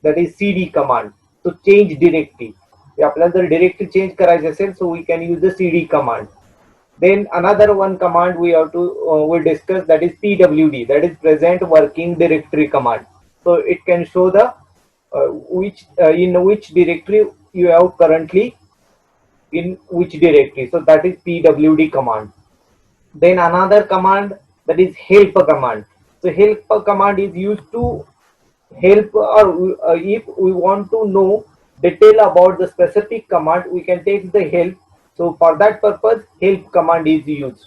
that is cd command to change directory. आपल्याला जर directory change करायची असेल, so we can use the cd command. Then another one command we have to we discuss, that is pwd, that is present working directory command. So it can show the which in which directory you have currently, in which directory. So that is pwd command. Then another command, that is help command. So help command is used to help, or if we want to know detail about the specific command, we can take the help. So for that purpose, help command is used.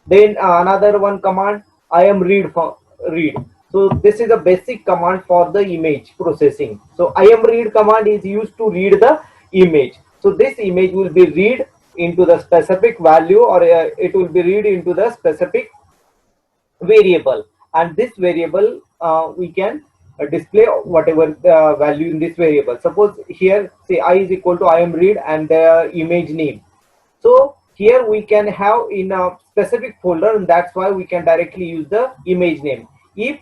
Then another one command, I am read for read. So this is a basic command for the image processing. So I am read command is used to read the image. So this image will be read into the specific value, or it will be read into the specific variable, and this variable we can display whatever the value in this variable. Suppose here say I is equal to I am read and the image name. So here we can have in a specific folder, and that's why we can directly use the image name. If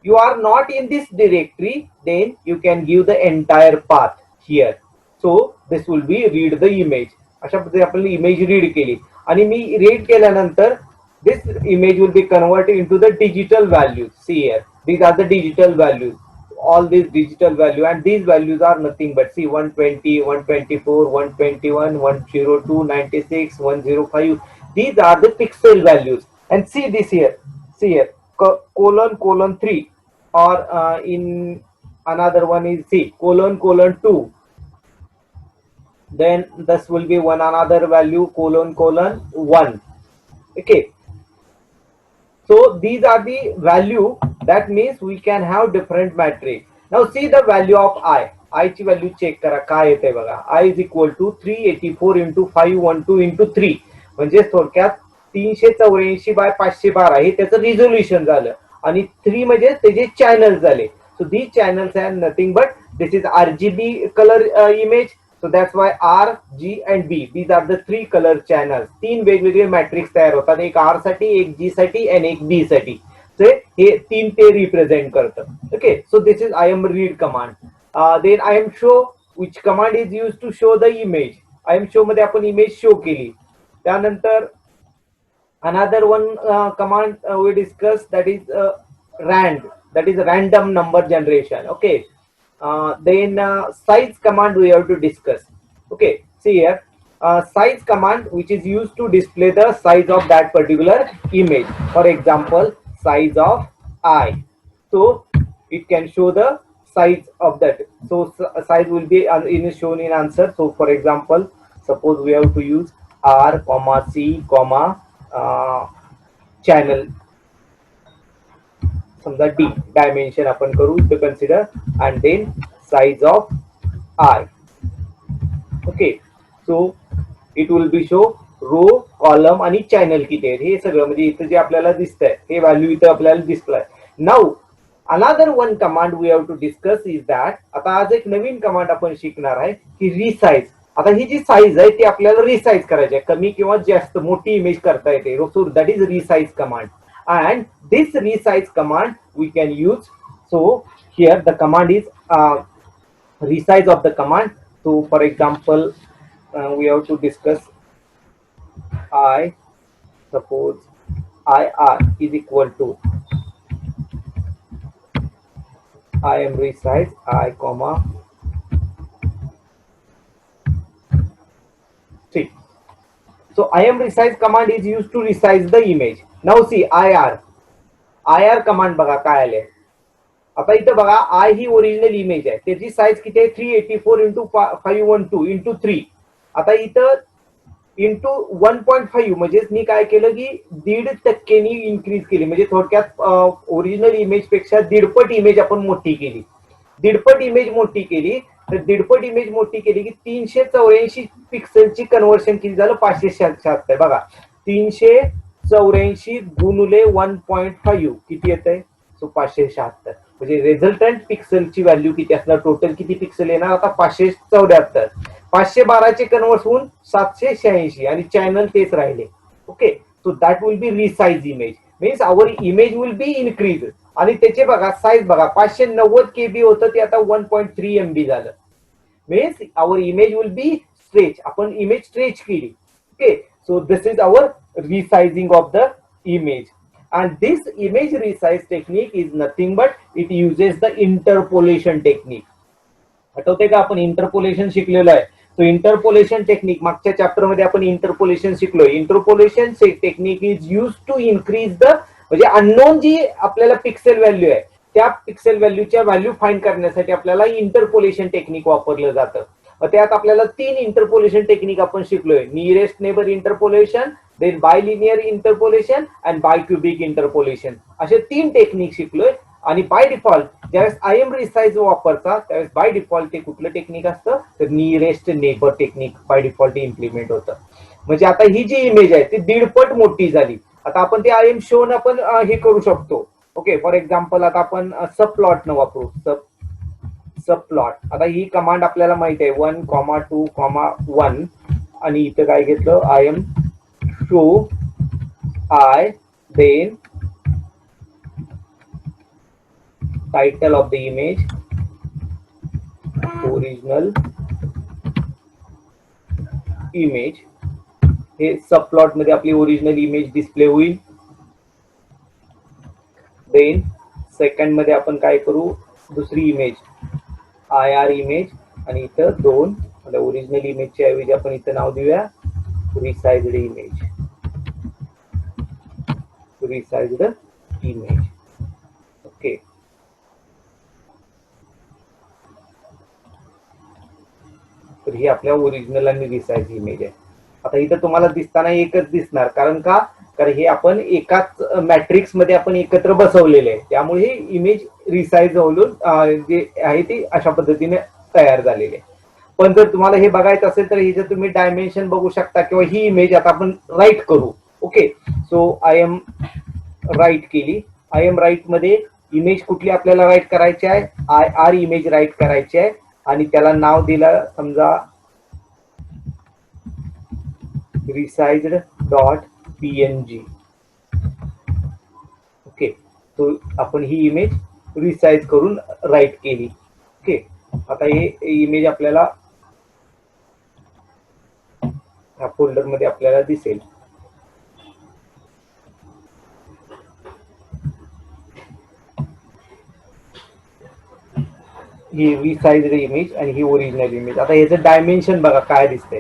you are not in this directory, then you can give the entire path here. So this will be read the image. अशा पद्धतीने आपण image read केली आणि me read केल्यानंतर this image will be converted into the digital values. See here, these are the digital values, all these digital value, and these values are nothing but see 120, 124, 121, 102, 96, 105. These are the pixel values. And see this here, see here, colon colon 3, or in another one is see colon colon 2. Then this will be one another value colon colon 1. Okay, so these are the value. That means we can have different matrix. Now see the value of I. I ची value check करा काय येते बघा. I is equal to 384 into 512 into 3. म्हणजे थोडक्यात 384 bye 512 हे त्याचं resolution झालं, आणि 3 म्हणजे त्याचे चॅनल झाले. So these channels are nothing but this is RGB color image. So that's why R, G and B, these are the three color channels. तीन वेगवेगळे मॅट्रिक्स तयार होतात, एक R साठी, एक G साठी आणि एक B साठी. So हे तीन ते रिप्रेझेंट करतं. Okay, so this is I am read command. Then I am show, which command is used to show the image. I am show मध्ये आपण इमेज शो केली. त्यानंतर another one command we discussed, that is rand, that is random number generation. Okay, then size command we have to discuss. Okay, see here, size command which is used to display the size of that particular image. For example, size of I, so it can show the size of that. So size will be shown in answer. So for example, suppose we have to use R comma C comma channel, समजा D dimension आपण करू to consider, and then size of I. Okay, so it will be show row column आणि channel किती आहेत हे सगळं, म्हणजे इथं जे आपल्याला दिसतंय हे व्हॅल्यू इथं आपल्याला दिसलाय. Now another one command we have to discuss is that, आता आज एक नवीन कमांड आपण शिकणार आहे की रिसाइज. आता ही जी साईज आहे ती आपल्याला रिसाइज करायची आहे, कमी किंवा जास्त मोठी इमेज करता येते. So that is resize command, and this resize command we can use. So here the command is resize of the command. So for example, we have to discuss I, suppose IR is equal to I am resize I comma 3. So I am resize command is used to resize the image. Now see IR command बघा काय आले. आता इथं बघा I he original image आहे, त्याची size किती आहे 384 into 512 into 3. आता इथं इंटू 1.5 म्हणजे मी काय केलं की 1.5% इन्क्रीज केली, म्हणजे थोडक्यात ओरिजिनल इमेज पेक्षा 1.5 इमेज आपण मोठी केली. 1.5 इमेज मोठी केली तर 1.5 इमेज मोठी केली की 384 पिक्सेलची कन्व्हर्शन किती झालं 576. बघा 384 गुणुले 1.5 किती येतंय, सो 576. म्हणजे रिझल्टंट पिक्सेलची व्हॅल्यू किती असणार, टोटल किती पिक्सेल येणार आता 574. 512 कन्वर्ट होऊन 786 आणि चॅनल तेच राहिले. Okay, so that will be resize image. Means our image will be increase. आणि त्याचे बघा साईज बघा 590 KB होतं ते आता 1.3 MB झालं. Means our image will be stretch. आपण इमेज स्ट्रेच केली. Okay, so this is our resizing of the image. And this image resize technique is nothing but it uses the interpolation technique. आठवते का आपण interpolation शिकलेलो आहे. तो interpolation technique मागच्या chapter मध्ये आपण इंटरपोलेशन शिकलोय. Interpolation technique is use to increase the, म्हणजे अननोन जी आपल्याला पिक्सेल व्हॅल्यू आहे त्या पिक्सेल व्हॅल्यूच्या व्हॅल्यू फाइंड करण्यासाठी आपल्याला इंटरपोलेशन टेक्निक वापरलं जातं. त्यात आपल्याला 3 इंटरपोलेशन टेक्निक आपण शिकलोय. Nearest neighbour interpolation, then bilinear interpolation and bicubic interpolation, असे 3 टेक्निक शिकलोय. आणि बाय डिफॉल्ट ज्यावेळेस आय एम रिसाइज वापरता त्यावेळेस बाय डिफॉल्ट ते कुठलं टेक्निक असतं तर nearest neighbour technique by default implement होतं. म्हणजे आता ही जी इमेज आहे ती 1.5 पट मोठी झाली. आता आपण ते आय एम शो न आपण हे करू शकतो. ओके, फॉर एक्झाम्पल आता आपण सब प्लॉट न वापरू. सब प्लॉट. आता ही कमांड आपल्याला माहिती आहे 1,2,1 आणि इथं काय घेतलं I M show I then title of the image, original image. हे सब प्लॉट मध्ये आपली ओरिजिनल इमेज डिस्प्ले होईल. देन सेकंड मध्ये आपण काय करू, दुसरी इमेज IR इमेज आणि इथं 2 म्हणजे ओरिजिनल इमेजच्या ऐवजी आपण इथं नाव देऊया रिसाइज्ड इमेज. रिसाइज्ड इमेज. ओके, तर ही आपल्या ओरिजिनल आणि रिसाइज इमेज आहे. आता इथं तुम्हाला दिसताना एकच दिसणार, कारण का, कारण हे आपण एकाच मॅट्रिक्स मध्ये आपण एकत्र बसवलेले आहे, त्यामुळे इमेज रिसाइज होऊन जे आहे ती अशा पद्धतीने तयार झालेली आहे. पण जर तुम्हाला हे बघायचं असेल तर हिचं तुम्ही डायमेन्शन बघू शकता किंवा ही इमेज आता आपण राईट करू. Okay, so I M write केली. आय एम राईट मध्ये इमेज कुठली आपल्याला राईट करायची आहे, IR इमेज राईट करायची आहे आणि त्याला नाव दिलं समजा रिसाइज्ड डॉट PNG. ओके, तो आपण ही इमेज रिसाइज करून राईट केली. ओके, आता हे इमेज आपल्याला ह्या फोल्डर मध्ये आपल्याला दिसेल. ही रिसाइज्ड इमेज आणि ही ओरिजिनल इमेज. आता याचं डायमेन्शन बघा काय दिसतंय.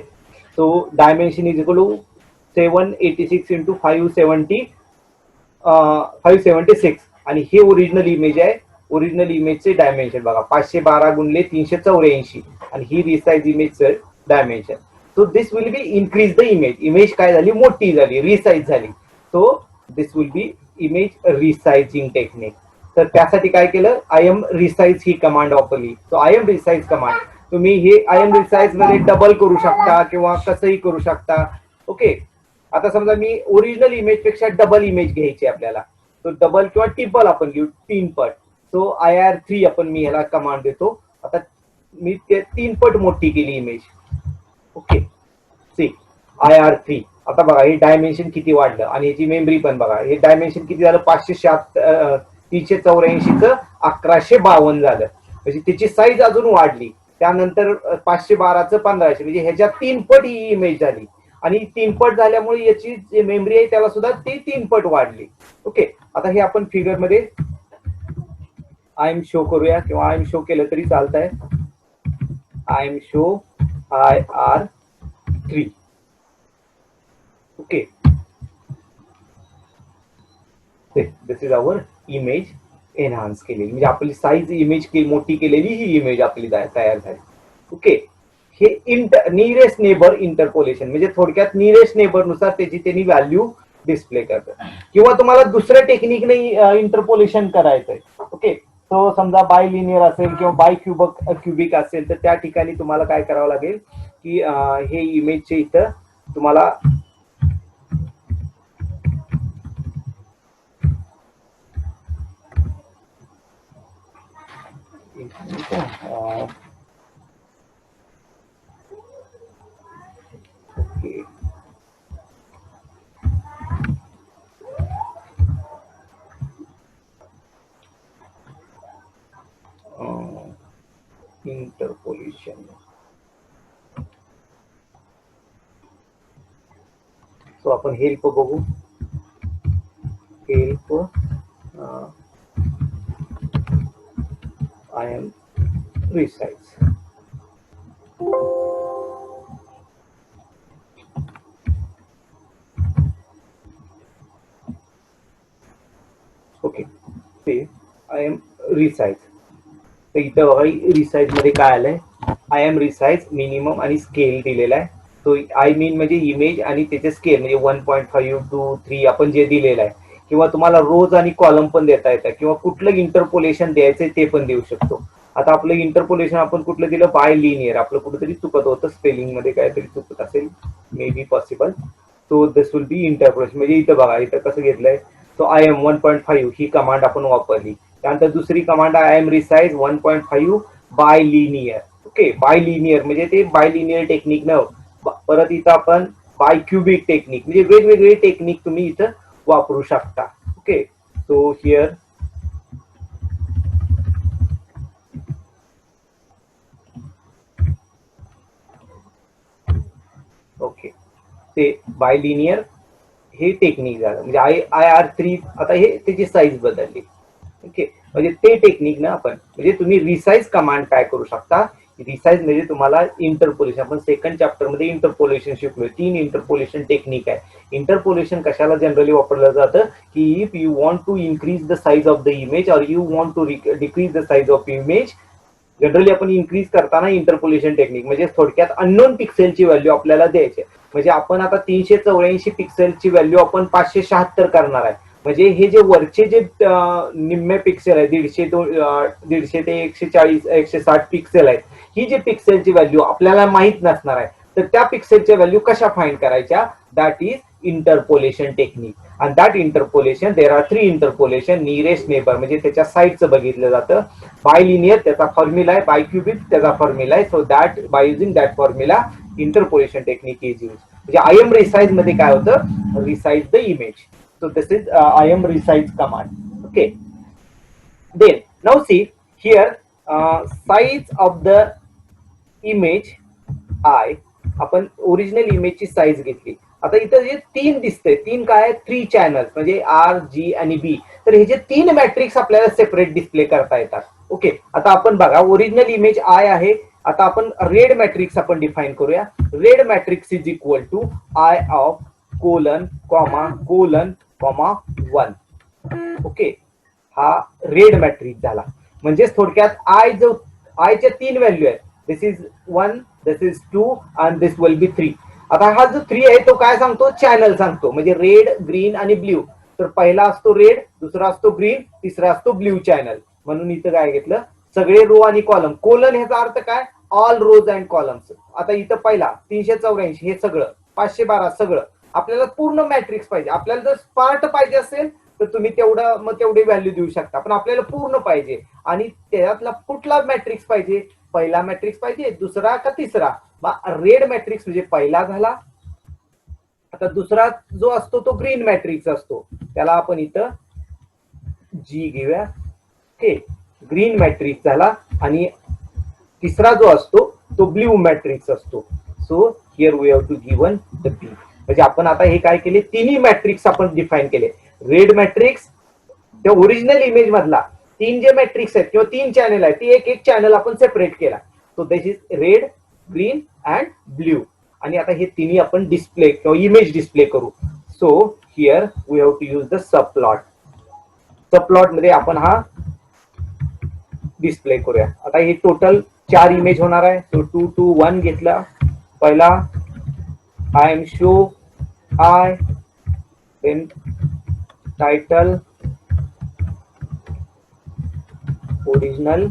So dimension is equal to 786 into 576 आणि हे ओरिजिनल इमेज आहे. ओरिजिनल इमेजचे डायमेन्शन बघा 512 गुणिले 384 आणि ही रिसाइज इमेजचं dimension. So this will be increase the image. Image काय झाली, मोठी झाली, रिसाइज झाली. So this will be image resizing technique. तर त्यासाठी काय केलं, आय एम रिसाइज ही कमांड वापरली. So I M resize command तुम्ही हे आय एम रिसाइज मध्ये डबल करू शकता किंवा कसंही करू शकता. ओके, आता समजा मी ओरिजिनल इमेज पेक्षा डबल इमेज घ्यायची आपल्याला, तो डबल किंवा ट्रिपल आपण घेऊ 3 पट. सो IR3 आपण मी ह्याला कमांड देतो. आता मी ते 3 पट मोठी केली इमेज. Okay, C IR3. आता बघा हे डायमेन्शन किती वाढलं आणि याची मेमरी पण बघा. हे डायमेन्शन किती झालं, 384चं 1152 झालं. म्हणजे त्याची साईज अजून वाढली. त्यानंतर 512चं 1500, म्हणजे ह्याच्या 3 पट ही इमेज झाली. आणि 3 पट झाल्यामुळे याची जी मेमरी आहे त्याला सुद्धा ती 3 पट वाढली. ओके, आता हे आपण फिगर मध्ये आय एम शो करूया किंवा आय एम शो केलं तरी चालतंय. I M show IR3. Okay, this is our image enhance केलेली, म्हणजे आपली साईज इमेज मोठी केलेली ही इमेज आपली तयार झाली. ओके, हे नियरेस्ट नेबर इंटरपोलेशन म्हणजे थोडक्यात नियरेस्ट नेबर नुसार त्याची त्यांनी व्हॅल्यू डिस्प्ले करतात. किंवा तुम्हाला दुसऱ्या टेक्निकने इंटरपोलेशन करायचंय. ओके, तो समजा बाय लिनियर असेल किंवा बाय क्युबिक असेल तर त्या ठिकाणी तुम्हाला काय करावं लागेल की हे इमेजचे इथं तुम्हाला इंटरपोलेशन. सो आपण हेल्प बघू. Help I am resize. Okay, ते आय एम रिसाइज. तर इथं बघा रिसाइज मध्ये काय आलंय, आय एम रिसाइज मिनिमम आणि स्केल दिलेला आहे. तो आय मीन म्हणजे इमेज आणि त्याचे स्केल म्हणजे 1.5 2 3 आपण जे दिलेलं आहे, किंवा तुम्हाला रोज आणि कॉलम पण देता येतात, किंवा कुठलं इंटरपोलेशन द्यायचंय ते पण देऊ शकतो. आता आपलं इंटरपोलेशन आपण कुठलं दिलं, बाय लिनियर. आपलं कुठेतरी चुकत होतं, स्पेलिंग मध्ये काहीतरी चुकत असेल, may be possible. So this will be interpolation. म्हणजे इथं बघा, इथं कसं घेतलंय, सो आय एम 1.5 ही कमांड आपण वापरली. त्यानंतर दुसरी command I M resize 1.5 bilinear. Okay, bilinear म्हणजे ते बाय लिनियर टेक्निक न परत इथं आपण बाय क्युबिक टेक्निक, म्हणजे वेगवेगळे टेक्निक तुम्ही इथं वापरू शकता. ओके, सो हिअर ओके, ते बाय लिनियर हे टेक्निक झालं. म्हणजे IR3 आता हे त्याची साईज बदलली. ओके, म्हणजे ते टेक्निक ना आपण, म्हणजे तुम्ही रिसाइज कमांड काय करू शकता. रिसाइज म्हणजे तुम्हाला इंटरपोलेशन, आपण सेकंड चॅप्टर मध्ये इंटरपोलेशन शिकलोय. 3 इंटरपोलेशन टेक्निक आहे. इंटरपोलेशन कशाला जनरली वापरलं जातं, की if you want to increase the size of the image और you want to decrease the size of image, generally आपण इन्क्रीज करताना इंटरपोलेशन टेक्निक म्हणजे थोडक्यात अननोन पिक्सेलची व्हॅल्यू आपल्याला द्यायची. म्हणजे आपण आता 384 पिक्सेलची व्हॅल्यू आपण 576 करणार आहे. म्हणजे हे जे वरचे जे निम्मे पिक्सेल आहे, 150 ते 140 160 पिक्सेल आहेत, ही जी पिक्सेलची व्हॅल्यू आपल्याला माहित नसणार आहे, तर त्या पिक्सेलच्या व्हॅल्यू कशा फाइंड करायच्या, दॅट इज इंटरपोलेशन टेक्निक. आणि that interpolation, there are 3 interpolation. Nearest neighbour म्हणजे त्याच्या साईडचं बघितलं जातं, बाय लिनियर त्याचा फॉर्म्युला आहे, बाय क्युबिक त्याचा फॉर्म्युला आहे. So that by using that formula interpolation technique is use. म्हणजे आय एम रिसाइज मध्ये काय होतं, resize the image. So this is I M resize command. Okay, then now see here size of the image I. आपण original इमेजची size घेतली. आता इथं जे 3 दिसतंय, 3 काय, 3 चॅनल म्हणजे RG आणि B. तर हे जे 3 मॅट्रिक्स आपल्याला सेपरेट डिस्प्ले करता येतात. ओके, आता आपण बघा, ओरिजिनल इमेज आय आहे. आता आपण रेड मॅट्रिक्स आपण डिफाइन करूया. Red matrix is equal to I of colon comma colon comma 1. Okay, हा रेड मॅट्रिक्स झाला. म्हणजे थोडक्यात आयच्या 3 व्हॅल्यू आहेत. This is 1, this is 2 and this will be 3. आता हा जो 3 आहे तो काय सांगतो, चॅनल सांगतो. म्हणजे रेड, ग्रीन आणि ब्ल्यू. तर पहिला असतो रेड, दुसरा असतो ग्रीन, तिसरा असतो ब्ल्यू चॅनल. म्हणून इथं काय घेतलं, सगळे रो आणि कॉलम. कोलन ह्याचा अर्थ काय, ऑल रोज अँड कॉलम्स. आता इथं पहिला 384 हे सगळं, 512 सगळं. आपल्याला पूर्ण मॅट्रिक्स पाहिजे. आपल्याला जर पार्ट पाहिजे असेल तर तुम्ही तेवढी व्हॅल्यू देऊ शकता, पण आपल्याला पूर्ण पाहिजे. आणि त्यातला कुठला मॅट्रिक्स पाहिजे, पहिला मॅट्रिक्स पाहिजे, दुसरा का तिसरा. रेड मॅट्रिक्स म्हणजे पहिला झाला. आता दुसरा जो असतो तो ग्रीन मॅट्रिक्स असतो, त्याला आपण इथं G घेऊया. ओके, ग्रीन मॅट्रिक्स झाला. आणि तिसरा जो असतो तो ब्ल्यू मॅट्रिक्स असतो. So here we have to given the B. म्हणजे आपण आता हे काय केले, तिन्ही मॅट्रिक्स आपण डिफाइन केले. रेड मॅट्रिक्स, त्या ओरिजिनल इमेज मधला 3 जे मॅट्रिक्स आहेत किंवा 3 चॅनल आहेत, ती एक चॅनल आपण सेपरेट केला. So this is red, green and blue. आणि आता हे तिन्ही आपण डिस्प्ले किंवा इमेज डिस्प्ले करू. So here we have to use the subplot. Subplot मध्ये आपण हा डिस्प्ले करूया. आता हे टोटल 4 इमेज होणार आहे. सो 2 2 1 घेतला. पहिला I M show I, then title original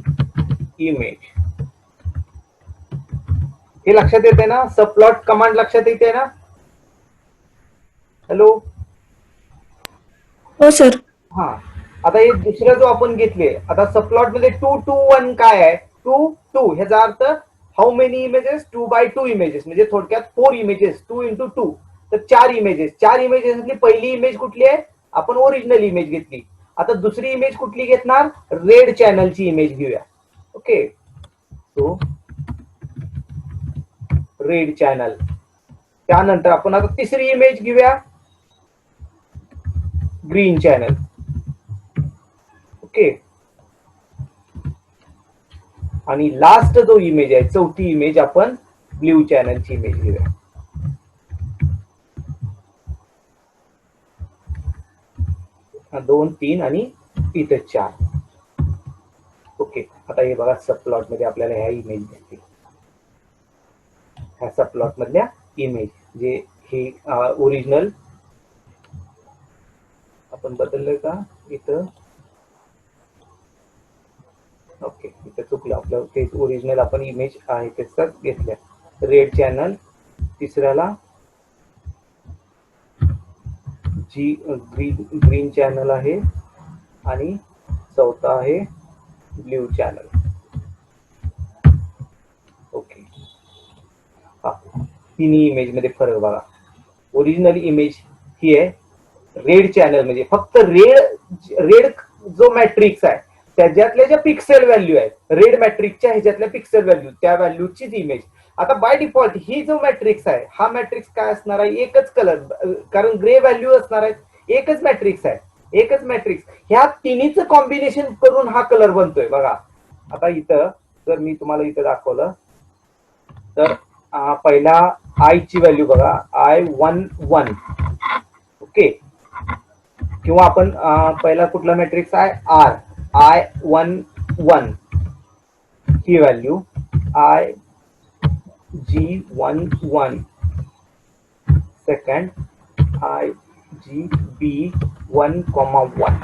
image. हे लक्षात येते ना, सब प्लॉट कमांड लक्षात येते ना. हॅलो, हो सर. हा. आता हे दुसरं जो आपण घेतले, आता सब प्लॉट मध्ये 2 2 1 काय आहे, 2 2 ह्याचा अर्थ how many images, 2 by 2 images. म्हणजे थोडक्यात 4 इमेजेस, 2 into 2. तर 4 इमेजेस. 4 इमेजेस पहिली इमेज कुठली आहे, आपण ओरिजिनल इमेज घेतली. आता दुसरी इमेज कुठली घेणार, रेड चॅनलची इमेज घेऊया. ओके, तो रेड चॅनल. त्यानंतर आपण आता तिसरी इमेज घेऊया, ग्रीन चॅनल. ओके. आणि लास्ट जो इमेज आहे, चौथी इमेज, आपण ब्ल्यू चॅनलची इमेज घेऊया. दोन, तीन आणि इथे 4. ओके. आता हे बघा, सब प्लॉट मध्ये आपल्याला ह्या इमेज दिसतील. ह्या सब प्लॉट मधल्या इमेज जे हे ओरिजिनल आपण बदललं का इथं? ओके, इथं चुकलं आपलं. ते ओरिजिनल आपण इमेज आहे त्याच घेतल्या. रेड चॅनल, तिसऱ्याला जी ग्रीन चॅनल आहे आणि चौथा आहे ब्ल्यू चॅनल. ओके. हा, तिन्ही इमेज मध्ये फरक बघा. ओरिजिनल इमेज ही आहे रेड चॅनल, म्हणजे फक्त रेड जो मॅट्रिक्स आहे त्याच्यातल्या ज्या पिक्सेल व्हॅल्यू आहेत, रेड मॅट्रिक्सच्या ह्याच्यातल्या पिक्सेल व्हॅल्यू, त्या व्हॅल्यूचीच इमेज. आता बाय डिफॉल्ट ही जो मॅट्रिक्स आहे, हा मॅट्रिक्स काय असणार आहे? एकच कलर, कारण ग्रे व्हॅल्यू असणार आहेत. एकच मॅट्रिक्स आहे, एकच मॅट्रिक्स. ह्या तिन्हीचं कॉम्बिनेशन करून हा कलर बनतोय बघा. आता इथं जर मी तुम्हाला इथं दाखवलं तर पहिला आय ची व्हॅल्यू बघा, I11. ओके. किंवा आपण पहिला कुठला मॅट्रिक्स आहे? I11 ही व्हॅल्यू, IG11 सेकंड, IGB1,1.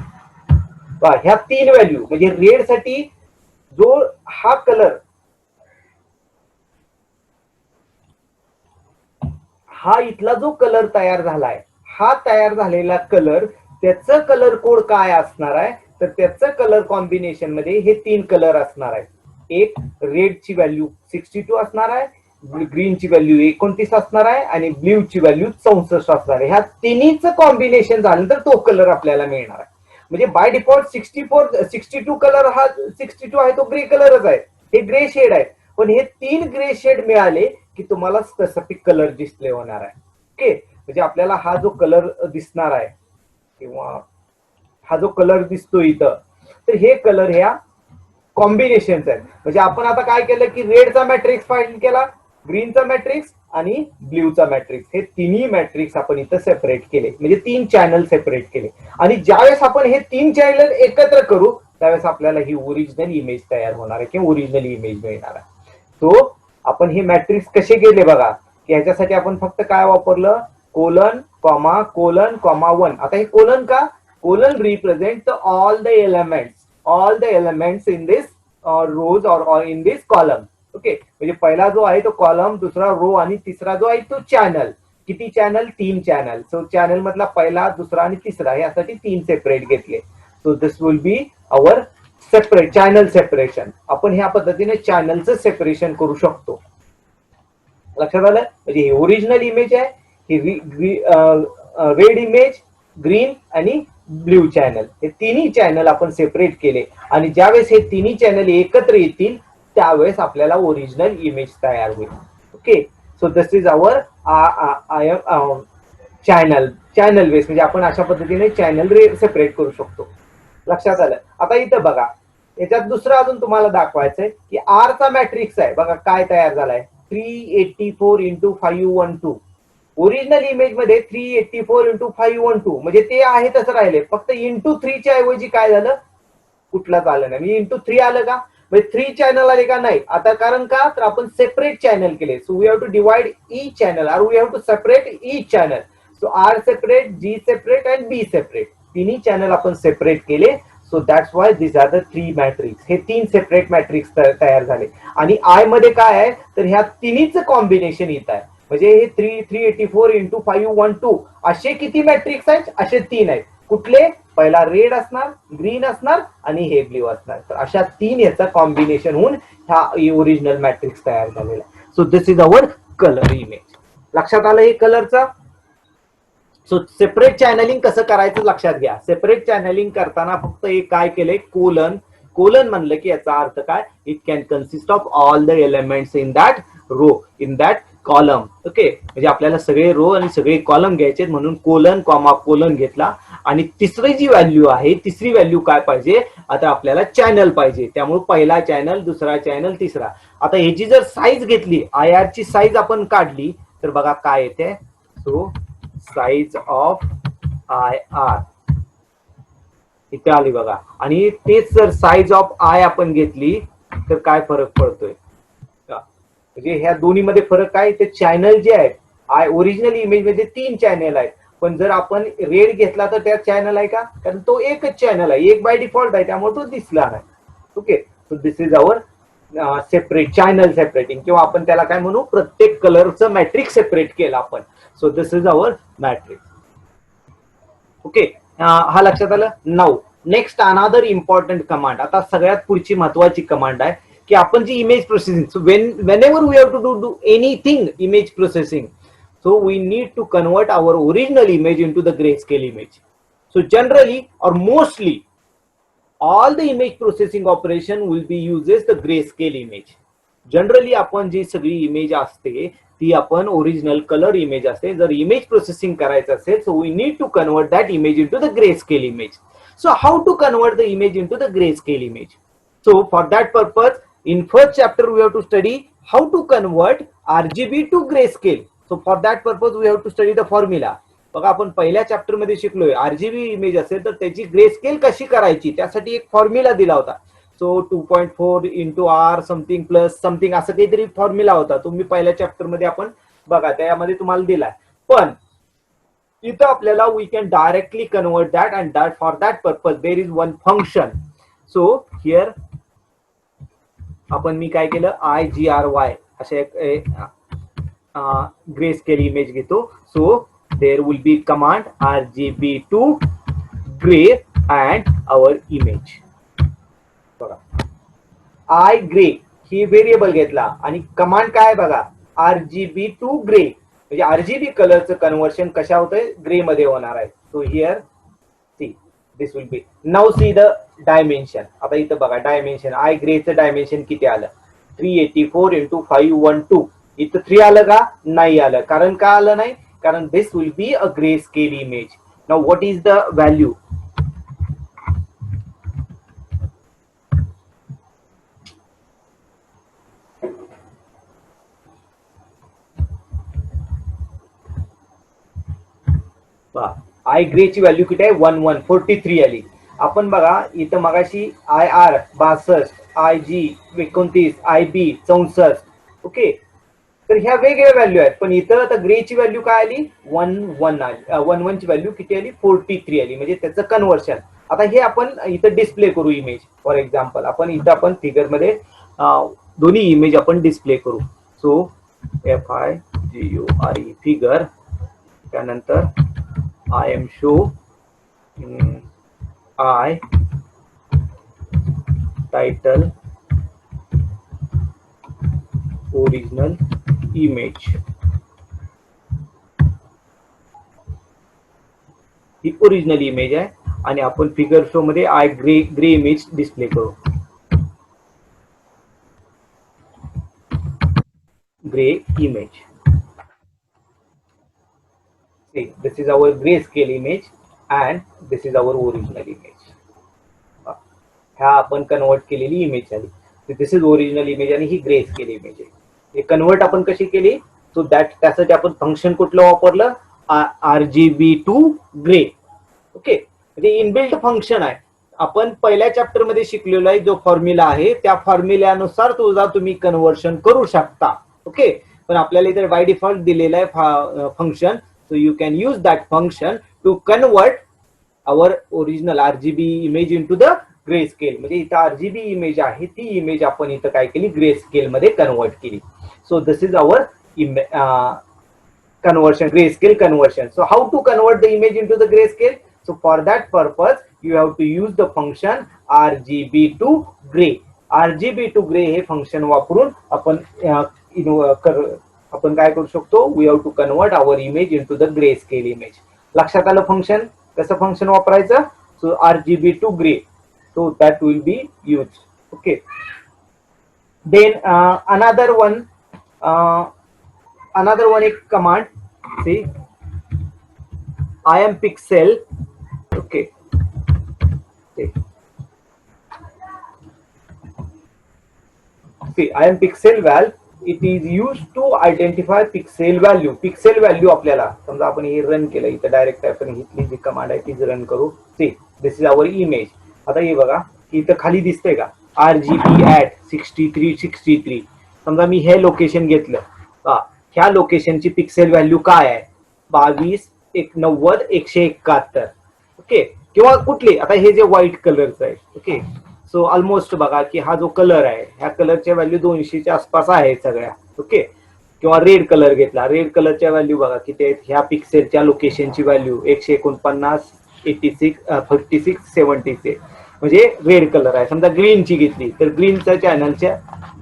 ह्या तीन व्हॅल्यू म्हणजे रेड साठी जो हा कलर, हा इथला जो कलर तयार झालाय, हा तयार झालेला कलर, त्याचं कलर कोड काय असणार आहे? तर त्याचं कलर कॉम्बिनेशन मध्ये हे तीन कलर असणार आहेत. एक रेडची व्हॅल्यू 62 असणार आहे, ग्रीनची व्हॅल्यू 29 असणार आहे आणि ब्ल्यूची व्हॅल्यू 64 असणार आहे. ह्या तिन्हीचं कॉम्बिनेशन झालं तर तो कलर आपल्याला मिळणार आहे. म्हणजे बाय डिफॉल्ट 62 कलर, हा 62 आहे तो ग्रे कलरच आहे, हे ग्रे शेड आहे. पण हे तीन ग्रे शेड मिळाले की तुम्हाला स्पेसिफिक कलर डिस्प्ले होणार आहे. ओके. म्हणजे आपल्याला हा जो कलर दिसणार आहे किंवा हा जो कलर दिसतो इथं, तर हे कलर ह्या कॉम्बिनेशन आहेत. म्हणजे आपण आता काय केलं की रेडचा मॅट्रिक्स फाइंड केला, ग्रीनचा मॅट्रिक्स आणि ब्ल्यूचा मॅट्रिक्स, हे तिन्ही मॅट्रिक्स आपण इथं सेपरेट केले, म्हणजे तीन चॅनल सेपरेट केले. आणि ज्यावेळेस आपण हे तीन चॅनल एकत्र करू त्यावेळेस आपल्याला ही ओरिजिनल इमेज तयार होणार आहे किंवा ओरिजिनल इमेज मिळणार आहे. तो आपण हे मॅट्रिक्स कसे केले बघा, की ह्याच्यासाठी आपण फक्त काय वापरलं? Colon, comma, colon, comma 1. आता हे कोलन का? Colon represent all the elements in this rows और इन दिस कॉलम. ओके. म्हणजे पहिला जो आहे तो कॉलम, दुसरा रो आणि तिसरा जो आहे तो चॅनल. किती चॅनल? 3 चॅनल. सो चॅनल मधला पहिला, दुसरा आणि तिसरा यासाठी 3 सेपरेट घेतले. So this will be our separate channel separation. आपण ह्या पद्धतीने चॅनलचं सेपरेशन करू शकतो. लक्षात आलं? म्हणजे ही ओरिजिनल इमेज आहे, ही रेड इमेज, ग्रीन आणि ब्ल्यू चॅनल, हे तिन्ही चॅनल आपण सेपरेट केले. आणि ज्यावेळेस हे तिन्ही चॅनल एकत्र येतील त्यावेळेस आपल्याला ओरिजिनल इमेज तयार होईल. Okay. So this is our channel base. म्हणजे आपण अशा पद्धतीने चॅनल सेपरेट करू शकतो. लक्षात आलं? आता इथं बघा, याच्यात दुसरं अजून तुम्हाला दाखवायचंय की आर चा मॅट्रिक्स आहे बघा, काय तयार झालाय? 384 इंटू 512. ओरिजिनल इमेज मध्ये 384 इंटू 512 म्हणजे ते आहे तसं राहिले, फक्त इंटू 3 च्या ऐवजी काय झालं? कुठलाच आलं नाही. इंटू 3 आलं का? म्हणजे 3 चॅनल आले का? नाही. आता कारण का? तर आपण सेपरेट चॅनल केले. So we have to divide each channel, और we have to separate each channel. So R separate, G separate and B separate, तिन्ही चॅनल आपण सेपरेट केले. So that's why this are the 3 matrix. हे 3 separate matrix तयार झाले. आणि I मध्ये काय आहे? तर ह्या तिन्हीचं कॉम्बिनेशन येत आहे. म्हणजे हे 384 इंटू 512 असे किती मॅट्रिक्स आहेत? असे 3 आहेत. कुठले? पहिला रेड असणार, ग्रीन असणार आणि हे ब्ल्यू असणार. तर अशा 3 याचा कॉम्बिनेशन होऊन हा ओरिजिनल मॅट्रिक्स तयार झालेला आहे. So this is our colour image. लक्षात आलं हे कलरचा? सो सेपरेट चॅनलिंग कसं करायचं लक्षात घ्या. सेपरेट चॅनलिंग करताना फक्त एक काय केलंय? कोलन कोलन म्हणलं की याचा अर्थ काय, it can consist of all the elements in that row, in that column. Okay, म्हणजे आपल्याला सगळे रो आणि सगळे कॉलम घ्यायचे म्हणून कोलन कॉमा कोलन घेतला. आणि तिसरी जी व्हॅल्यू आहे, तिसरी व्हॅल्यू काय पाहिजे, आता आपल्याला चॅनल पाहिजे. त्यामुळे पहिला चॅनल, दुसरा चॅनल, तिसरा. आता ह्याची जर साईज घेतली, आय आर ची साईज आपण काढली तर बघा काय येते. So size of I R इथे आली बघा. आणि तेच जर साईज ऑफ आय आपण घेतली तर काय फरक पडतोय, म्हणजे ह्या दोन्ही मध्ये फरक काय, ते चॅनल जे आहेत, आय ओरिजिनल इमेज मध्ये 3 चॅनल आहेत, पण जर आपण रेड घेतला तर त्यात चॅनल आहे का, कारण तो एकच चॅनल आहे, एक बाय डिफॉल्ट आहे, त्यामुळे तो दिसला नाही. Okay, so this is our separate channel separating, किंवा आपण त्याला काय म्हणू, प्रत्येक कलरचं मॅट्रिक्स सेपरेट केलं आपण. So this is our matrix. Okay, हा लक्षात आलं. Now next another important command. आता सगळ्यात पुढची महत्वाची कमांड आहे की आपण जी image processing, so whenever we have to do anything image processing, so we need to convert our original image into the grayscale image. So generally or mostly all the image processing operation will be uses the grayscale image. Generally आपण जी सगळी image असते ती आपण original colour image असते. जर image processing करायचं असेल, so we need to convert that image into the grey scale image. So how to convert the image into the grey scale image? So for that purpose in first chapter we have to study how to convert RGB to grayscale. So for that purpose we have to study the formula. बघा आपण पहिल्या chapter मध्ये शिकलोय, RGB image असेल तर त्याची greyscale कशी करायची, त्यासाठी एक फॉर्म्युला दिला होता. So 2.4 into R something plus something असं काहीतरी फॉर्म्युला होता. तुम्ही पहिल्या चॅप्टर मध्ये आपण बघा त्यामध्ये तुम्हाला दिलाय. पण इथं आपल्याला we can directly convert that, and that for that purpose there is one function. So here आपण मी काय केलं, IGRY अशा एक ग्रे स्केल इमेज घेतो. So there will be command RGB to grey and our image. बघा I grey ही variable घेतला आणि कमांड काय बघा, RGB टू ग्रे, म्हणजे RGB कलरचं कन्व्हर्शन कशा होतंय, ग्रे मध्ये होणार आहे. So here see this will be, now see the dimension. आता इथं बघा डायमेन्शन, आय ग्रेचं डायमेन्शन किती आलं, 384 into 512. इथं 3 आलं का, नाही आलं. कारण का आलं नाही, कारण this will be a grayscale image. Now what is the value? I ग्रेची व्हॅल्यू किती आहे, 1143 आली. आपण बघा इथं मगाशी IR 62, IG 29, IB 64. ओके, तर ह्या वेगळ्या व्हॅल्यू आहेत. पण इथं आता ग्रेची व्हॅल्यू काय आली, 11 आली. 11 ची व्हॅल्यू किती आली, 43 आली, म्हणजे त्याचं कन्व्हर्शन. आता हे आपण इथं डिस्प्ले करू इमेज. फॉर एक्झाम्पल आपण इथं आपण फिगर मध्ये दोन्ही इमेज आपण डिस्प्ले करू. सो FIGURE फिगर, त्यानंतर I am show I title original image. He original image आहे आणि आपण फिगर शो मध्ये आय ग्रे इमेज डिस्प्ले करू. Grey image. See, this is our grayscale image and this is our original image. ह्या आपण convert केलेली image आली. दिस is original image आणि ही ग्रेस्केल इमेज आहे. हे कन्वर्ट आपण कशी केली, सो दॅट त्यासाठी आपण फंक्शन कुठलं वापरलं, RGB टू ग्रे. ओके, म्हणजे इनबिल्ट फंक्शन आहे. आपण पहिल्या चॅप्टर मध्ये शिकलेलो आहे जो फॉर्म्युला आहे त्या फॉर्म्युल्यानुसार तुम्ही कन्व्हर्शन करू शकता. ओके, पण आपल्याला इथे बाय डिफॉल्ट दिलेलं आहे function. So you can use that function to convert our original RGB image into the grayscale. म्हणजे इथं RGB इमेज आहे ती इमेज आपण इथं काय केली, ग्रेस्केल मध्ये कन्वर्ट केली. So this is our conversion, grayscale conversion. So how to convert the image into the grayscale? So for that purpose you have to use the function RGB to gray. RGB to gray हे function वापरून आपण काय करू शकतो, we have to convert our image into the grey scale image. लक्षात आलं function, कसं function वापरायचं. So RGB to grey. so that will be used. Okay, then uh, another one a command. See, I am pixel. Okay, see, I am pixel val. It is used to identify pixel value. Pixel value आपल्याला समजा आपण हे run केलं इथं direct आपण इथली जी command आहे तीच रन करू. See this is our image. आता हे बघा इथं खाली दिसतंय का RGB ॲट 6363. समजा मी हे लोकेशन घेतलं का, ह्या लोकेशनची पिक्सेल व्हॅल्यू काय आहे 22,90,171. ओके, किंवा कुठली आता हे जे व्हाईट कलरचं आहे. ओके, सो ऑलमोस्ट बघा की हा जो कलर आहे ह्या कलरच्या व्हॅल्यू 200च्या आसपास आहे सगळ्या. ओके, किंवा रेड कलर घेतला, रेड कलरच्या व्हॅल्यू बघा किती आहेत, ह्या पिक्सेलच्या लोकेशनची व्हॅल्यू 149, 86, 56, 76 म्हणजे रेड कलर आहे. समजा ग्रीनची घेतली तर ग्रीनच्या चॅनलच्या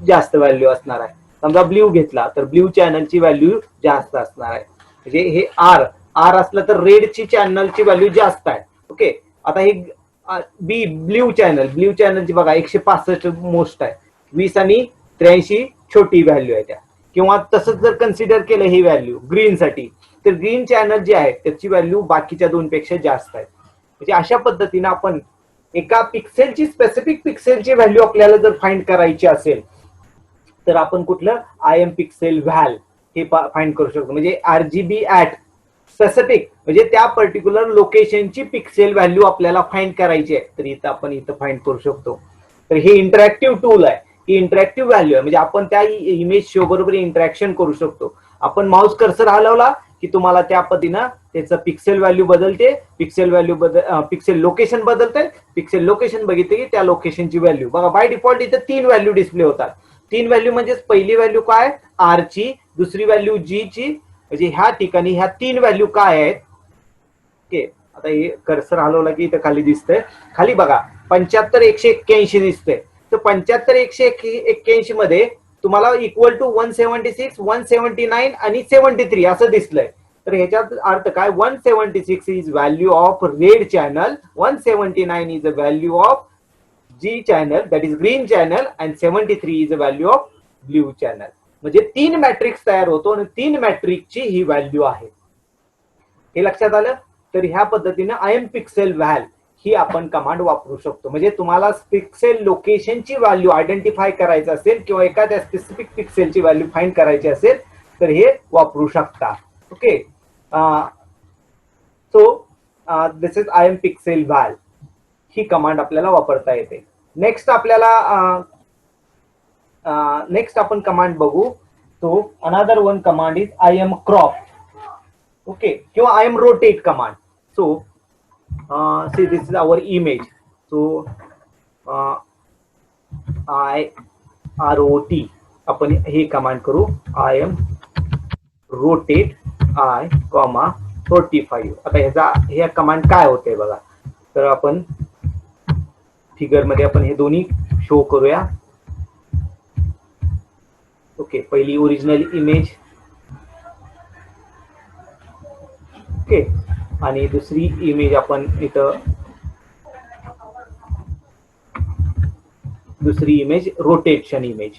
जास्त व्हॅल्यू असणार आहे. समजा ब्ल्यू घेतला तर ब्ल्यू चॅनलची व्हॅल्यू जास्त असणार आहे. म्हणजे हे आर असलं तर रेडची चॅनलची व्हॅल्यू जास्त आहे. ओके, आता हे ब्ल्यू चॅनलची बघा 165 मोस्ट आहे, 20 आणि 83 छोटी व्हॅल्यू आहे त्या. किंवा तसंच जर कन्सिडर केलं ही व्हॅल्यू ग्रीन साठी तर ग्रीन चॅनल जे आहे त्याची व्हॅल्यू बाकीच्या दोन पेक्षा जास्त आहे. म्हणजे अशा पद्धतीने आपण एका पिक्सेलची स्पेसिफिक पिक्सेलची व्हॅल्यू आपल्याला जर फाइंड करायची असेल तर आपण कुठलं आय एम पिक्सेल व्हॅल हे फाइंड करू शकतो. म्हणजे RGB ॲट स्पेसिफिक म्हणजे त्या पर्टिक्युलर लोकेशनची पिक्सेल व्हॅल्यू आपल्याला फाइंड करायची आहे तर इथं आपण इथं फाइंड करू शकतो. तर हे इंटरॅक्टिव्ह टूल आहे, ही इंटरॅक्टिव्ह व्हॅल्यू आहे. म्हणजे आपण त्या इमेज शो बरोबर इंटरॅक्शन करू शकतो. आपण माउस कर्सर हलवला की तुम्हाला त्या पद्धतीनं त्याचं पिक्सेल व्हॅल्यू बदलते, पिक्सेल लोकेशन बदलते, पिक्सेल लोकेशन बघितले की त्या लोकेशनची व्हॅल्यू बघा. बाय डिफॉल्ट इथं 3 व्हॅल्यू डिस्प्ले होतात. 3 व्हॅल्यू म्हणजे पहिली व्हॅल्यू काय R ची, दुसरी व्हॅल्यू G ची. म्हणजे ह्या ठिकाणी ह्या 3 व्हॅल्यू काय आहेत. ओके, आता हे कर्सर हलवला की इथं खाली दिसतंय, खाली बघा 75,181 दिसतंय. तर 75,181 मध्ये तुम्हाला इक्वल टू 176, 179 आणि 73 असं दिसलंय. तर ह्याच्यात अर्थ काय 176 is value of red channel, 179 is a value of G channel that is green channel and 73 is a value of blue channel. म्हणजे 3 मॅट्रिक्स तयार होतो आणि 3 मॅट्रिक्सची ही व्हॅल्यू आहे. हे लक्षात आलं. तर ह्या पद्धतीने आय एम पिक्सेल व्हॅल ही आपण कमांड वापरू शकतो. म्हणजे तुम्हाला पिक्सेल लोकेशनची व्हॅल्यू आयडेंटिफाय करायचं असेल किंवा एखाद्या स्पेसिफिक पिक्सेलची व्हॅल्यू फाइंड करायची असेल तर हे वापरू शकता. Okay, so this is I M pixel val ही कमांड आपल्याला वापरता येते. नेक्स्ट आपण कमांड बघू. तो another one command is I M crop. Okay, किंवा I M rotate command. So see this is our image. So IROT आपण हे कमांड करू. I M rotate I, 45. आता ह्याचा हे कमांड काय होते बघा. तर आपण फिगर मध्ये आपण हे दोन्ही शो करूया. ओके, पहिली ओरिजिनल इमेज. ओके, आणि दुसरी इमेज आपण इथं दुसरी image rotation image.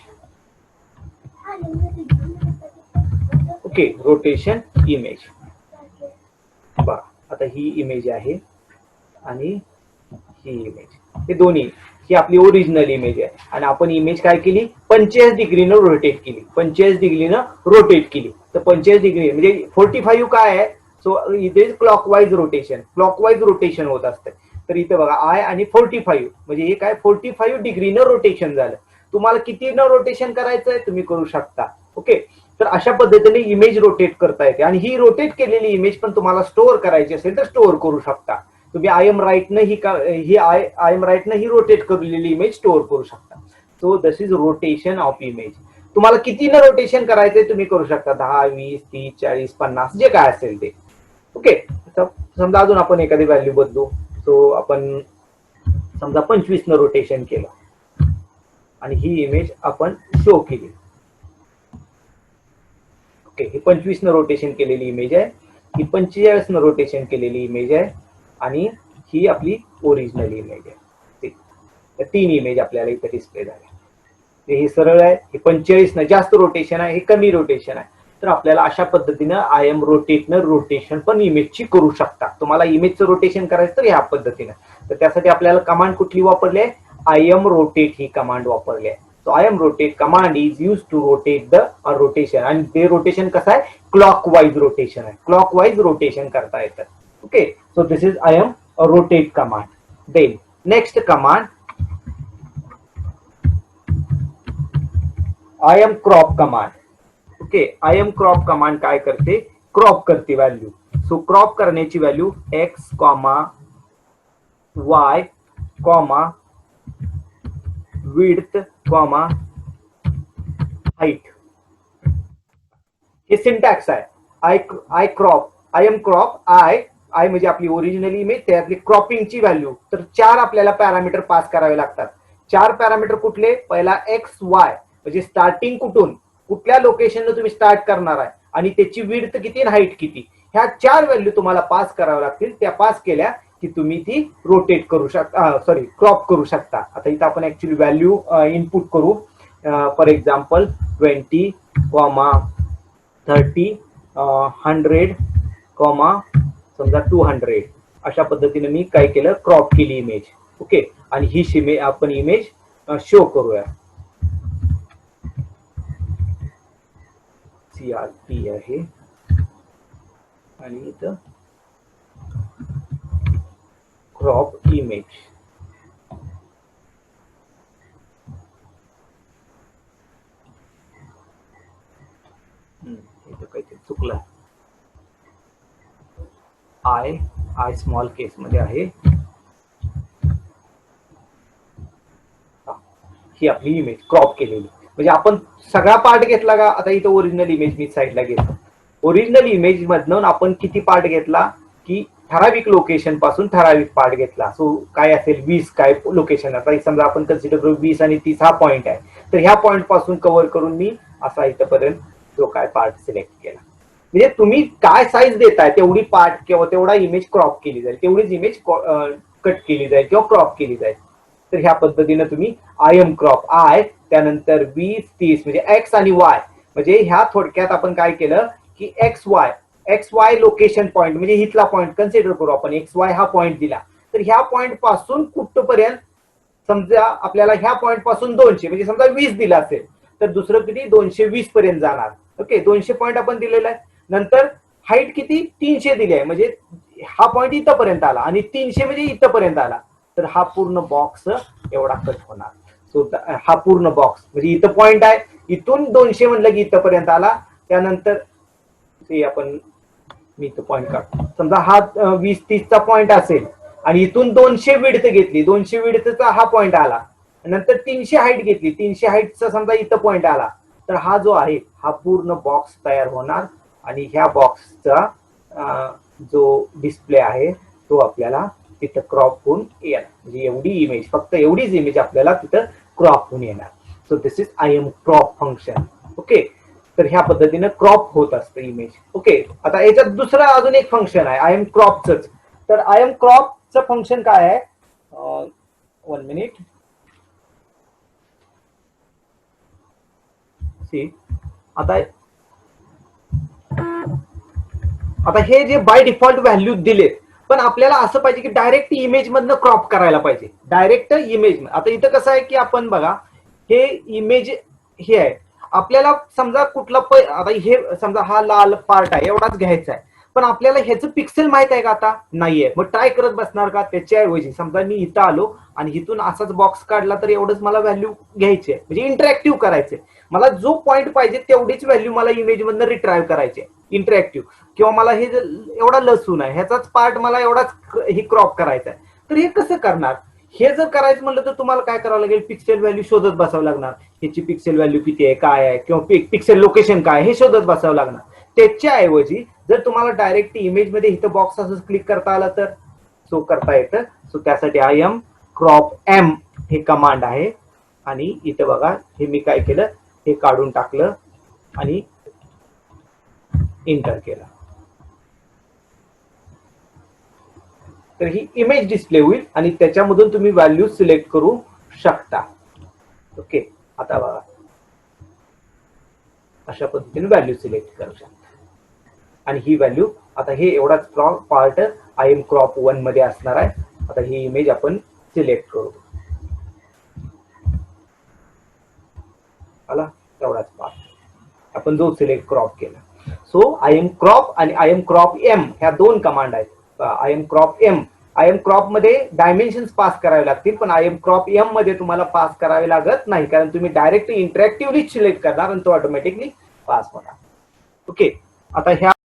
Okay, rotation image. आता ही इमेज आहे आणि ही इमेज, हे दोन्ही ही आपली ओरिजिनल इमेज आहे. आणि आपण इमेज काय केली 45 डिग्रीनं रोटेट केली, 45 डिग्रीनं रोटेट केली. तर 45 डिग्री म्हणजे 45 काय आहे. सो इथे क्लॉकवाईज रोटेशन होत असते. तर इथे बघा आय आणि 45 म्हणजे हे काय 45 डिग्रीनं रोटेशन झालं. तुम्हाला कितीनं रोटेशन करायचंय तुम्ही करू शकता. ओके, तर अशा पद्धतीने इमेज रोटेट करता येते. आणि ही रोटेट केलेली इमेज पण तुम्हाला स्टोअर करायची असेल तर स्टोअर करू शकता तुम्ही. आय एम राईटनं ही रोटेट केलेली इमेज स्टोअर करू शकता. So this is rotation of image. तुम्हाला कितीनं रोटेशन करायचंय तुम्ही करू शकता, 10, 20, 30, 40, 50 जे काय असेल ते. ओके, समजा अजून आपण एखादी व्हॅल्यू बदलू. सो आपण समजा 25 रोटेशन केलं आणि ही इमेज आपण शो केली. ओके, ही 25 रोटेशन केलेली इमेज आहे, ही 45 रोटेशन केलेली इमेज आहे आणि ही आपली ओरिजिनल इमेज आहे. तर 3 इमेज आपल्याला इथे डिस्प्ले झाल्या. हे सरळ आहे, हे 45 न जास्त रोटेशन आहे, हे कमी रोटेशन आहे. तर आपल्याला अशा पद्धतीनं आय एम रोटेटनं रोटेशन पण इमेजची करू शकता. तुम्हाला इमेजचं रोटेशन करायचं तर ह्या पद्धतीनं. तर त्यासाठी आपल्याला कमांड कुठली वापरली आहे, आय एम रोटेट ही कमांड वापरली आहे. So I M rotate command is use to rotate the rotation. आणि ते रोटेशन कसं आहे, क्लॉकवाईज रोटेशन आहे, क्लॉकवाईज रोटेशन करता येतं. Okay, so this is I M rotate command. Then next command I M crop command. Okay, I M crop command काय करते, crop करते व्हॅल्यू. सो क्रॉप करण्याची value X comma Y comma width comma height. हे syntax आहे. I crop, I M crop, I म्हणजे आपली original image, त्यातली क्रॉपिंगची value. तर 4 आपल्याला पॅरामीटर पास करावे लागतात. 4 पॅरामीटर कुठले, पहिला एक्स वाय म्हणजे स्टार्टिंग कुठून, कुठल्या लोकेशनला तुम्ही स्टार्ट करणार आहे आणि त्याची विड्थ किती आणि हाईट किती, ह्या 4 व्हॅल्यू तुम्हाला पास कराव्या लागतील. त्या पास केल्या की तुम्ही ती रोटेट करू शकता, सॉरी क्रॉप करू शकता. आता इथं आपण ऍक्च्युली व्हॅल्यू इनपुट करू. फॉर एक्झाम्पल 20, 30, 100, समजा 200. अशा पद्धतीने मी काय केलं, क्रॉप केली इमेज. ओके, आणि ही आपण इमेज शो करूया. CRT आहे आणि इथं क्रॉप इमेज. इथं काहीतरी चुकलं. आय स्मॉल केस मध्ये आहे. ही आपली इमेज क्रॉप केलेली, म्हणजे आपण सगळा पार्ट घेतला का. आता इथं ओरिजिनल इमेज मी साईडला घेतो. ओरिजिनल इमेज मधून आपण किती पार्ट घेतला की ठराविक लोकेशन पासून ठराविक पार्ट घेतला. सो काय असेल 20 काय लोकेशन. आता समजा आपण कन्सिडर करू 20 आणि 30 हा पॉइंट आहे. तर ह्या पॉइंट पासून कव्हर करून मी असा इथपर्यंत जो काय पार्ट सिलेक्ट केला. म्हणजे तुम्ही काय साईज देताय तेवढी पार्ट किंवा तेवढा इमेज क्रॉप केली जाईल, तेवढीच इमेज कट केली जाईल किंवा क्रॉप केली जाईल. तर ह्या पद्धतीने तुम्ही आय एम क्रॉप, आय त्यानंतर 20, 30 म्हणजे एक्स आणि वाय. म्हणजे ह्या थोडक्यात आपण काय केलं की एक्स वाय लोकेशन पॉइंट म्हणजे इथला पॉइंट कन्सिडर करू आपण. एक्स वाय हा पॉइंट दिला, तर ह्या पॉइंट पासून कुठपर्यंत, समजा आपल्याला ह्या पॉइंट पासून 200 म्हणजे समजा 20 दिला असेल तर दुसरं किती 220 पर्यंत जाणार. ओके, 200 पॉइंट आपण दिलेला आहे. नंतर हाईट किती 300 दिली आहे, म्हणजे हा पॉइंट इथपर्यंत आला आणि 300 म्हणजे इथपर्यंत आला. तर हा पूर्ण बॉक्स एवढा कट होणार. सो हा पूर्ण बॉक्स म्हणजे इथं पॉइंट आहे, इथून 200 म्हणलं की इथपर्यंत आला. त्यानंतर ते आपण मी इथं पॉइंट काढतो. समजा हा 20-30 चा पॉइंट असेल आणि इथून 200 विड्थ घेतली, 200 विड्थचा हा पॉइंट आला. नंतर 300 हाईट घेतली, 300 हाईटचा समजा इथं पॉइंट आला. तर हा जो आहे हा पूर्ण बॉक्स तयार होणार आणि ह्या बॉक्सचा जो डिस्प्ले आहे तो आपल्याला तिथं क्रॉप होऊन येणार. म्हणजे एवढी इमेज, फक्त एवढीच इमेज आपल्याला तिथं क्रॉप होऊन येणार. So this is I M crop function. Okay, तर ह्या पद्धतीने क्रॉप होत असतं इमेज. ओके, आता याच्यात दुसरा अजून एक फंक्शन आहे आय एम क्रॉपच. तर आय एम क्रॉपचं फंक्शन काय आहे, 1 मिनिट. आता हे जे बाय डिफॉल्ट व्हॅल्यू दिलेत, पण आपल्याला असं पाहिजे की डायरेक्ट इमेज मधनं क्रॉप करायला पाहिजे, डायरेक्ट इमेज. आता इथं कसं आहे की आपण बघा हे इमेज हे आहे, आपल्याला समजा कुठला आता हे समजा हा लाल पार्ट आहे एवढाच घ्यायचा आहे, पण आपल्याला ह्याचं पिक्सेल माहित आहे का आता नाहीये. मग ट्राय करत बसणार का, त्याच्याऐवजी समजा मी इथं आलो आणि इथून असाच बॉक्स काढला तर एवढंच मला व्हॅल्यू घ्यायची आहे. म्हणजे इंटरॅक्टिव्ह करायचे, मला जो पॉइंट पाहिजे तेवढीच व्हॅल्यू मला इमेज मधनं रिट्राईव्ह करायची इंटरॅक्टिव्ह. किंवा मला हे एवढा लसूण आहे ह्याचाच पार्ट मला एवढाच हे क्रॉप करायचा आहे. तर हे कसं करणार, हे जर करायचं म्हणलं तर तुम्हाला काय करावं लागेल, पिक्सेल व्हॅल्यू शोधत बसावं लागणार. ह्याची पिक्सेल व्हॅल्यू किती आहे, काय आहे, किंवा पिक्सेल लोकेशन काय हे शोधत बसावं लागणार. त्याच्याऐवजी जर तुम्हाला डायरेक्ट इमेज मध्ये इथं बॉक्स असं क्लिक करता आलं तर सो करता येतं. सो त्यासाठी आय एम क्रॉप एम हे कमांड आहे. आणि इथं बघा हे मी काय केलं, हे काढून टाकलं आणि इंटर केलं. तर ही इमेज डिस्प्ले होईल आणि त्याच्यामधून तुम्ही व्हॅल्यू सिलेक्ट करू शकता. ओके, आता बघा अशा पद्धतीने व्हॅल्यू सिलेक्ट करू शकता. आणि ही व्हॅल्यू आता हे एवढाच पार्ट आय एम क्रॉप 1 मध्ये असणार आहे. आता ही इमेज आपण सिलेक्ट करू. आला एवढाच पार्ट आपण जो सिलेक्ट क्रॉप केला. सो आय एम क्रॉप आणि आय एम क्रॉप एम ह्या दोन कमांड आहेत. I M crop M, I M crop मध्ये डायमेन्शन्स पास करावे लागतील, पण आय एम क्रॉप एम मध्ये तुम्हाला पास करावे लागत नाही, कारण तुम्ही डायरेक्ट इंटरॅक्टिव्हली सिलेक्ट करणार आणि तो ऑटोमॅटिकली पास होणार. ओके, आता ह्या